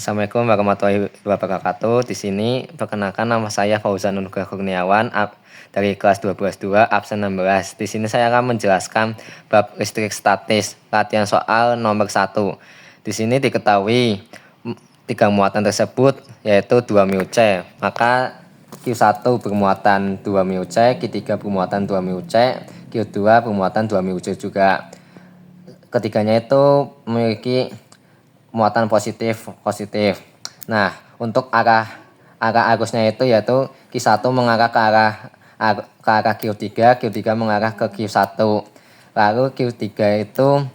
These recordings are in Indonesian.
Assalamualaikum warahmatullahi wabarakatuh. Di sini perkenalkan nama saya Fauzan Nugraha Kurniawan dari kelas 12-2 absen 16. Di sini saya akan menjelaskan bab listrik statis, latihan soal nomor 1. Di sini diketahui tiga muatan tersebut yaitu 2 μC. Maka Q1 bermuatan 2 μC, Q3 bermuatan 2 μC, Q2 bermuatan 2 μC juga. Ketiganya itu memiliki muatan positif. Nah, untuk arah arusnya itu yaitu Q1 mengarah ke arah Q3, Q3 mengarah ke Q1. Lalu Q3 itu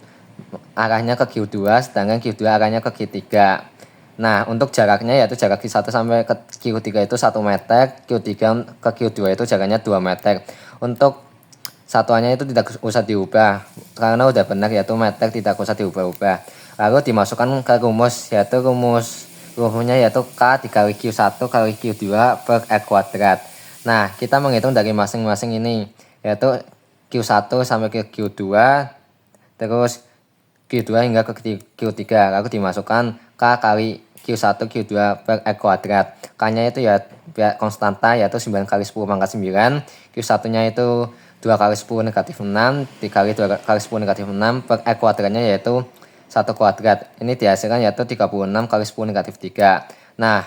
arahnya ke Q2, sedangkan Q2 arahnya ke Q3. Nah, untuk jaraknya yaitu jarak Q1 sampai ke Q3 itu 1 meter, Q3 ke Q2 itu jaraknya 2 meter. Untuk satuannya itu tidak usah diubah karena udah benar yaitu meter, tidak usah diubah-ubah. Lalu dimasukkan ke rumus yaitu rumusnya yaitu K dikali Q1 kali Q2 per R kuadrat. Nah, kita menghitung dari masing-masing ini yaitu Q1 sampai ke Q2, terus Q2 hingga ke Q3, lalu dimasukkan K kali Q1 Q2 per R kuadrat. K-nya itu ya konstanta yaitu 9 kali 10 pangkat 9, Q1 nya itu 2 kali 10 negatif 6 dikali 2 kali 10 negatif 6 per R kuadratnya yaitu 1 kuadrat. Ini dihasilkan yaitu 36 kali 10 negatif 3. Nah,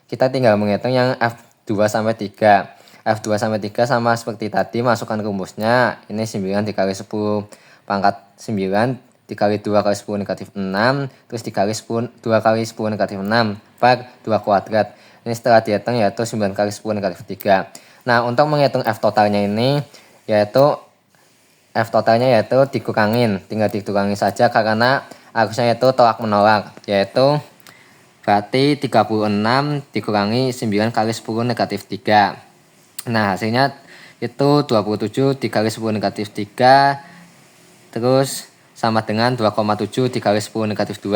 kita tinggal menghitung yang F2 sampai 3. F2 sampai 3 sama seperti tadi, masukkan rumusnya. Ini 9 dikali 10 pangkat 9 dikali 2 kali 10 negatif 6 terus dikali 2 kali 10 negatif 6 per 2 kuadrat. Ini setelah dihitung yaitu 9 kali 10 negatif 3. Nah, untuk menghitung F totalnya ini yaitu F totalnya yaitu dikurangin, tinggal dikurangi saja karena arusnya itu tolak menolak, yaitu berarti 36 dikurangi 9 kali 10 negatif 3. Nah, hasilnya itu 27 dikali 10 negatif 3 terus sama dengan 2,7 dikali 10 negatif 2.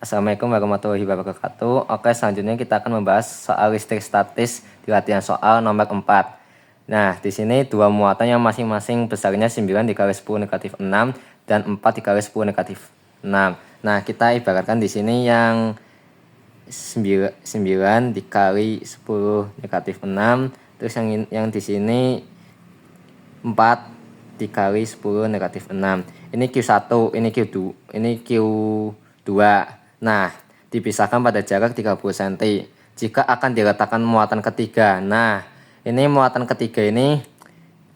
Assalamualaikum warahmatullahi wabarakatuh. Oke, selanjutnya kita akan membahas soal listrik statis di latihan soal nomor 4. Nah, di sini dua muatan yang masing-masing besarnya 9 dikali 10 negatif 6 dan 4 dikali 10 negatif 6. Nah, kita ibaratkan di sini yang 9 dikali 10 negatif 6, terus yang di sini 4 dikali 10 negatif 6. Ini Q1, ini Q2. Nah, dipisahkan pada jarak 30 cm. Jika akan diletakkan muatan ketiga. Nah, ini muatan ketiga ini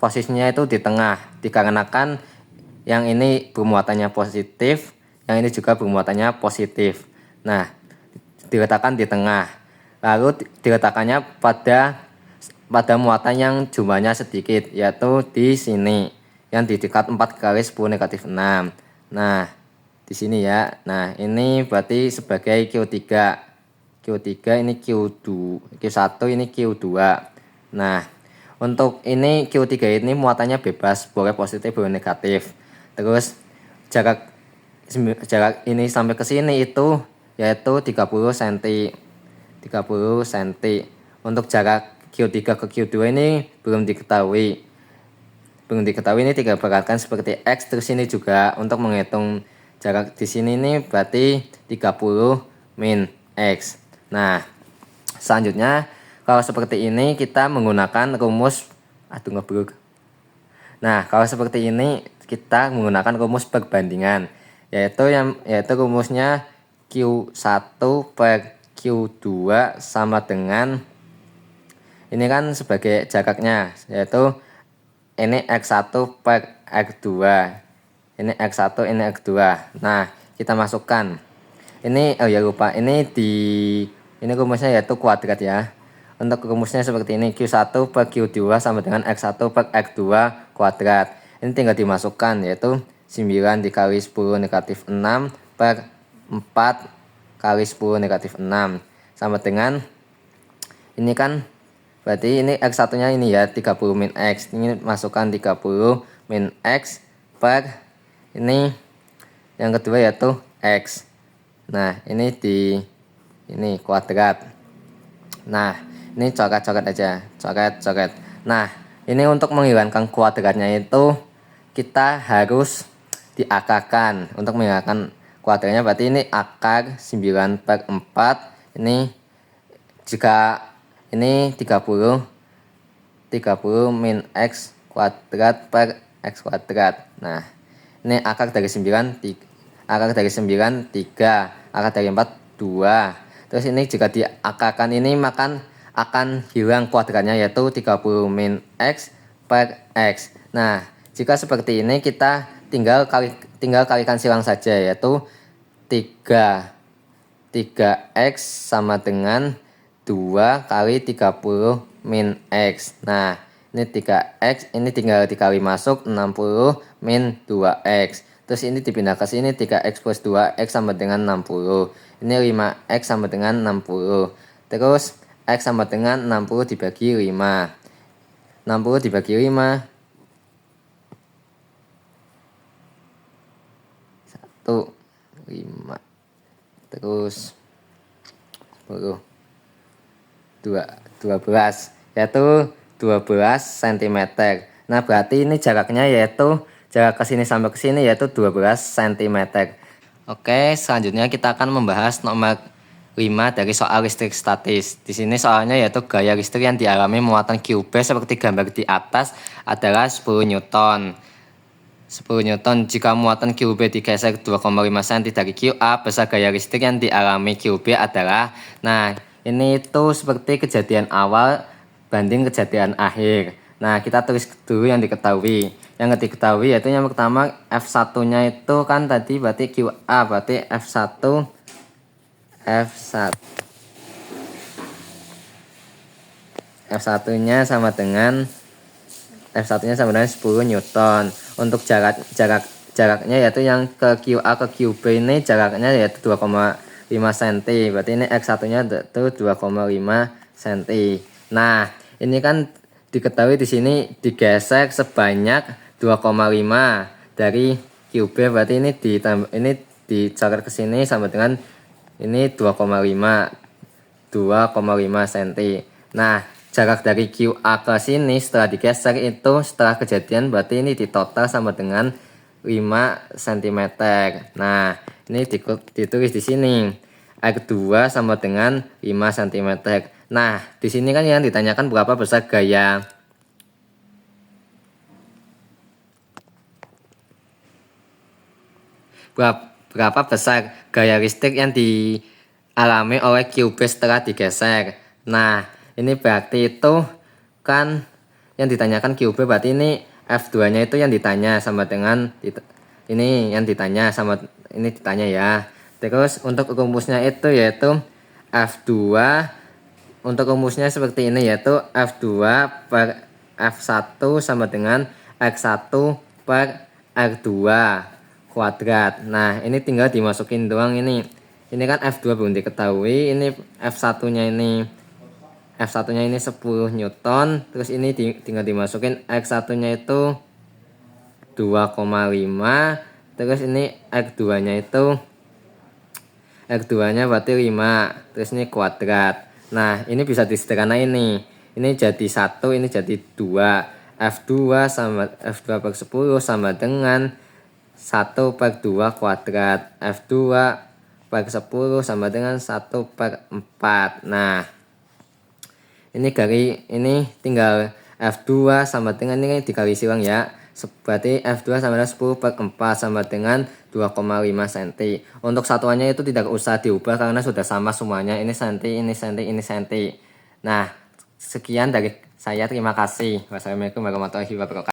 posisinya itu di tengah. Dikarenakan yang ini bermuatannya positif, yang ini juga bermuatannya positif. Nah, diletakkan di tengah. Lalu diletakkannya pada muatan yang jumlahnya sedikit, yaitu di sini. Yang di dekat 4 kali 10 negatif 6. Nah, di sini ya. Nah, ini berarti sebagai Q3. Q3 ini Q1 ini Q2. Nah, untuk ini Q3 ini muatannya bebas, boleh positif boleh negatif. Terus jarak ini sampai ke sini itu yaitu 30 cm. 30 cm. Untuk jarak Q3 ke Q2 ini belum diketahui. Ini digambarkan seperti X. Terus ini juga untuk menghitung jarak di sini ini berarti 30 min X. Nah, selanjutnya kalau seperti ini kita menggunakan rumus Nah, kalau seperti ini kita menggunakan rumus perbandingan, yaitu rumusnya Q1 per Q2 sama dengan ini kan sebagai jaraknya, yaitu ini X1 per X2. Ini X1, ini X2. Nah, kita masukkan. Ini ini rumusnya yaitu kuadrat ya. Untuk rumusnya seperti ini, Q1 per Q2 sama dengan X1 per X2 kuadrat. Ini tinggal dimasukkan yaitu 9 dikali 10 negatif 6 per 4 kali 10 negatif 6 sama dengan ini kan berarti ini X1 nya ini ya 30 min X. Ini masukkan 30 min X per ini yang kedua yaitu X. Nah, ini ini kuadrat. Nah, ini coret-coret aja, coret. Nah, ini untuk menghilangkan kuadratnya itu kita harus diakarkan. Untuk menghilangkan kuadratnya berarti ini akar 9/4. Ini jika ini 30 min X kuadrat per X kuadrat. Nah, ini akar dari 9 akar dari 9 3, akar dari 4 2. Terus ini jika diakarkan ini akan hilang kuadratnya, yaitu 30 min X per X. Nah, jika seperti ini kita tinggal kalikan silang saja, yaitu 3x sama dengan 2 kali 30 min X. Nah, ini 3x, ini tinggal dikali masuk 60 min 2x. Terus ini dipindah ke sini, 3x plus 2x sama dengan 60. Ini 5x sama dengan 60. Terus x sama dengan 60 dibagi 5. 60 dibagi 5. 1, 5. Terus 10. 12. Yaitu 12 cm. Nah, berarti ini jaraknya yaitu jarak ke sini sampai ke sini yaitu 12 cm. Oke, selanjutnya kita akan membahas nomor 5 dari soal listrik statis. Di sini soalnya yaitu gaya listrik yang dialami muatan QB seperti gambar di atas adalah 10 Newton. 10 Newton jika muatan QB digeser 2,5 cm dari QA, besar gaya listrik yang dialami QB adalah, nah ini itu seperti kejadian awal banding kejadian akhir. Nah, kita tulis dulu yang diketahui. Yang diketahui yaitu yang pertama F1-nya itu kan tadi berarti QA, berarti F1-nya sama dengan 10 Newton. Untuk jaraknya yaitu yang ke QA ke QB ini jaraknya yaitu 2,5 cm. Berarti ini X1-nya itu 2,5 cm. Nah, ini kan diketahui di sini digeser sebanyak 2,5 dari QB, berarti ini dicoret ke sini sama dengan ini 2,5 cm. Nah, jarak dari QA ke sini setelah digeser itu setelah kejadian berarti ini ditotal sama dengan 5 cm. Nah, ini ditulis di sini R2 sama dengan 5 cm. Nah, di sini kan yang ditanyakan berapa besar gaya listrik yang dialami oleh QB setelah digeser. Nah, ini berarti itu kan yang ditanyakan QB, berarti ini F2-nya itu yang ditanya sama dengan ini yang ditanya sama ini ditanya ya. Terus untuk rumusnya itu yaitu F2, untuk rumusnya seperti ini yaitu F2 per F1 sama dengan X1 per R2 kuadrat. Nah, ini tinggal dimasukin doang ini. Ini kan F2 belum diketahui, ini F1-nya ini 10 Newton, terus ini tinggal dimasukin X1-nya itu 2,5, terus ini R2-nya berarti 5, terus ini kuadrat. Nah, ini bisa disederhanain ini. Ini jadi 1, ini jadi 2. F2 per 10 sama dengan 1 per 2 kuadrat. F2 per 10 sama dengan 1 per 4. Nah, ini tinggal F2 sama dengan ini dikali silang ya. Berarti F2 sama dengan 10 per 4 sama dengan 2,5 cm. Untuk satuannya itu tidak usah diubah karena sudah sama semuanya. Ini cm, ini cm, ini cm. Nah, sekian dari saya. Terima kasih. Wassalamualaikum warahmatullahi wabarakatuh.